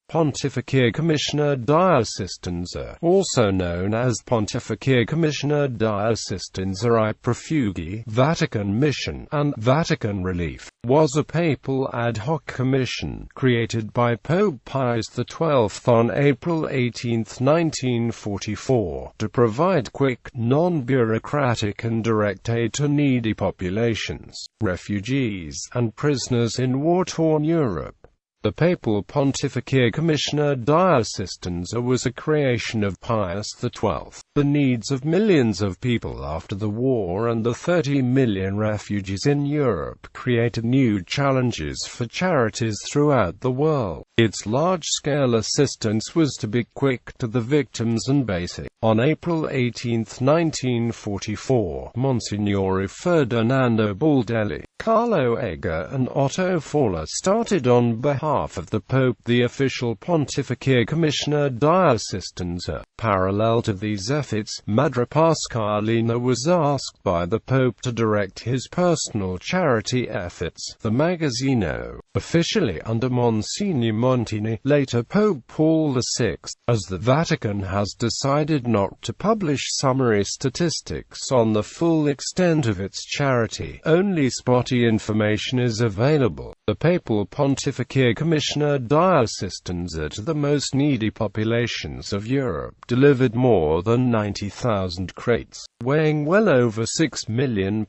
Pontificia Commissione di Assistenza, also known as Pontificia Commissione di Assistenza ai Profughi, Vatican Mission, and Vatican Relief, was a papal ad hoc commission, created by Pope Pius XII on April 18, 1944, to provide quick, non-bureaucratic and direct aid to needy populations, refugees, and prisoners in war-torn Europe. The Papal Pontificia Commissione di Assistenza was a creation of Pius XII. The needs of millions of people after the war and the 30 million refugees in Europe created new challenges for charities throughout the world. Its large-scale assistance was to be quick to the victims and basic. On April 18, 1944, Monsignori Ferdinando Baldelli, Carlo Ega and Otto Falla started on behalf of the Pope the official Pontificia Commissione di Assistenza. Parallel to these efforts, Madre Pasqualina was asked by the Pope to direct his personal charity efforts, the Magazzino, officially under Monsignor Montini, later Pope Paul VI, as the Vatican has decided not to publish summary statistics on the full extent of its charity. Only spotty information is available. The Papal Pontificia Commissione di Assistenza to the most needy populations of Europe delivered more than 90,000 crates, weighing well over £6 million.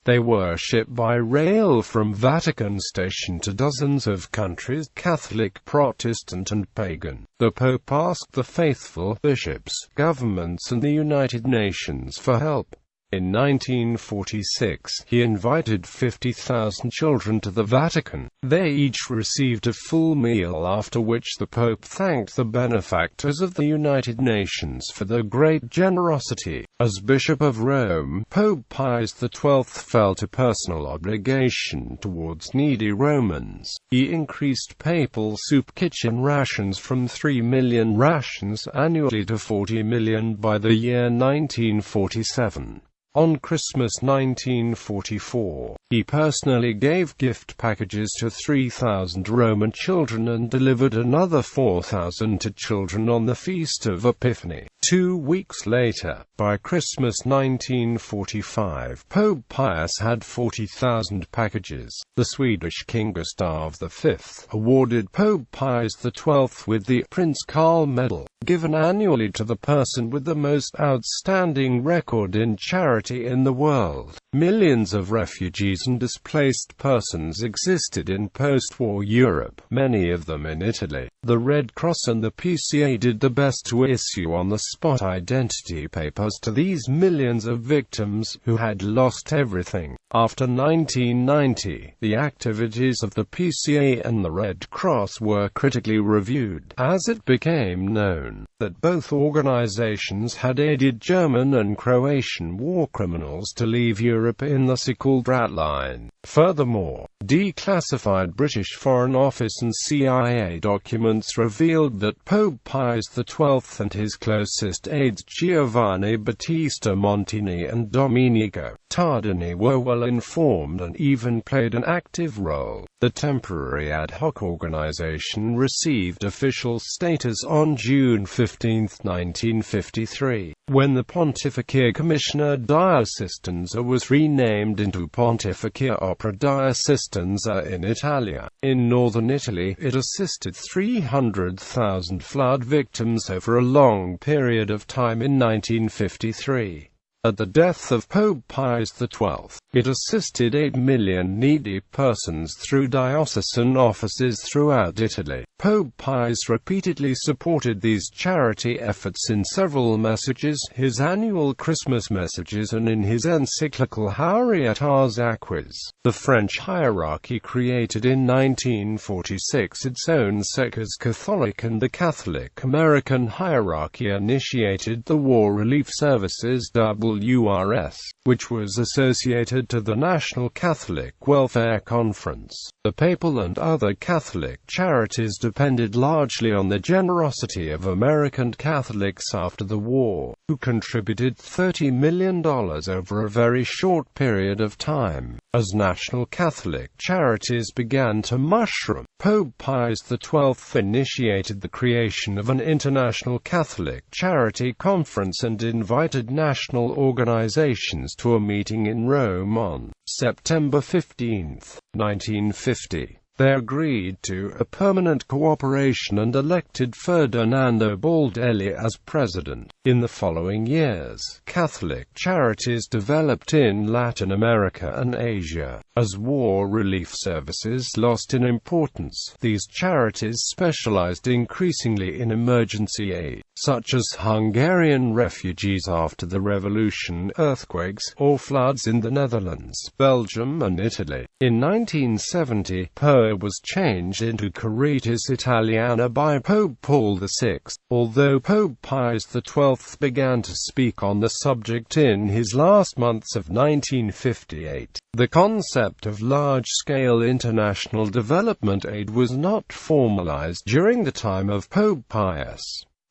They were shipped by rail from Vatican Station to dozens of countries, Catholic, Protestant and pagan. The Pope asked the faithful, bishops, governments and the United Nations for help. In 1946, he invited 50,000 children to the Vatican. They each received a full meal, after which the Pope thanked the benefactors of the United Nations for their great generosity. As Bishop of Rome, Pope Pius XII felt a personal obligation towards needy Romans. He increased papal soup kitchen rations from 3 million rations annually to 40 million by the year 1947. On Christmas 1944, he personally gave gift packages to 3,000 Roman children and delivered another 4,000 to children on the Feast of Epiphany. 2 weeks later, by Christmas 1945, Pope Pius had 40,000 packages. The Swedish King Gustav V awarded Pope Pius XII with the Prince Carl Medal, given annually to the person with the most outstanding record in charity in the world. Millions of refugees and displaced persons existed in post-war Europe, many of them in Italy. The Red Cross and the PCA did their best to issue on-the-spot identity papers to these millions of victims who had lost everything. After 1990, the activities of the PCA and the Red Cross were critically reviewed, as it became known that both organizations had aided German and Croatian war criminals to leave Europe in the so-called rat line. Furthermore, declassified British Foreign Office and CIA documents revealed that Pope Pius XII and his closest aides Giovanni Battista Montini and Domenico Tardini were well informed and even played an active role. The temporary ad hoc organization received official status on June 15, 1953, when the Pontificia Commissione di Assistenza was renamed into Pontificia di Assistenza in Italia. In northern Italy, it assisted 300,000 flood victims over a long period of time in 1953. At the death of Pope Pius XII, it assisted 8 million needy persons through diocesan offices throughout Italy. Pope Pius repeatedly supported these charity efforts in several messages, his annual Christmas messages and in his encyclical Haurietas Aquis. The French hierarchy created in 1946 its own Secors Catholic, and the Catholic American hierarchy initiated the War Relief Services WRS, which was associated to the National Catholic Welfare Conference. The papal and other Catholic charities depended largely on the generosity of American Catholics after the war, who contributed $30 million over a very short period of time. As national Catholic charities began to mushroom, Pope Pius XII initiated the creation of an international Catholic charity conference and invited national organizations to a meeting in Rome on September 15, 1950. They agreed to a permanent cooperation and elected Ferdinando Baldelli as president. In the following years, Catholic charities developed in Latin America and Asia. As war relief services lost in importance, these charities specialized increasingly in emergency aid, such as Hungarian refugees after the revolution, earthquakes, or floods in the Netherlands, Belgium and Italy. In 1970, POA was changed into Charitas Italiana by Pope Paul VI, although Pope Pius XII began to speak on the subject in his last months of 1958. The concept of large-scale international development aid was not formalized during the time of Pope Pius.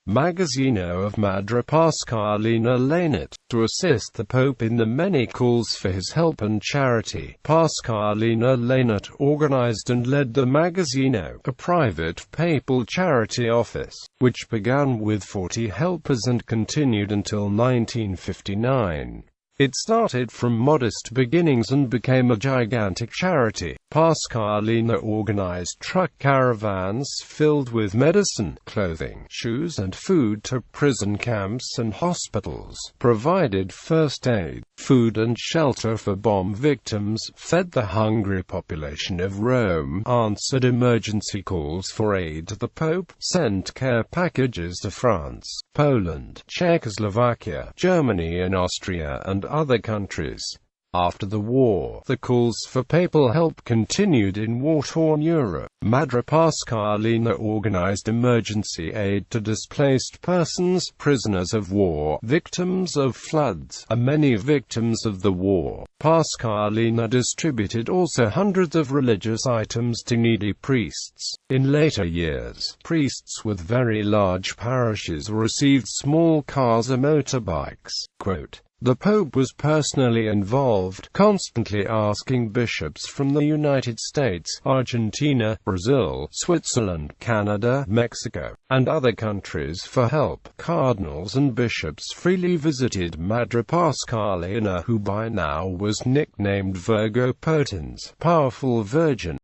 Magazzino of Madre Pasqualina Lainat, to assist the Pope in the many calls for his help and charity. Pasqualina Lainat organized and led the Magazzino, a private papal charity office, which began with 40 helpers and continued until 1959. It started from modest beginnings and became a gigantic charity. Pasqualina organized truck caravans filled with medicine, clothing, shoes and food to prison camps and hospitals, provided first aid, food and shelter for bomb victims, fed the hungry population of Rome, answered emergency calls for aid to the Pope, sent care packages to France, Poland, Czechoslovakia, Germany and Austria and other countries. After the war, the calls for papal help continued in war-torn Europe. Madre Pasqualina organized emergency aid to displaced persons, prisoners of war, victims of floods, and many victims of the war. Pasqualina distributed also hundreds of religious items to needy priests. In later years, priests with very large parishes received small cars or motorbikes. Quote, "The Pope was personally involved, constantly asking bishops from the United States, Argentina, Brazil, Switzerland, Canada, Mexico, and other countries for help. Cardinals and bishops freely visited Madre Pasqualina, who by now was nicknamed Virgo Potens, Powerful Virgin.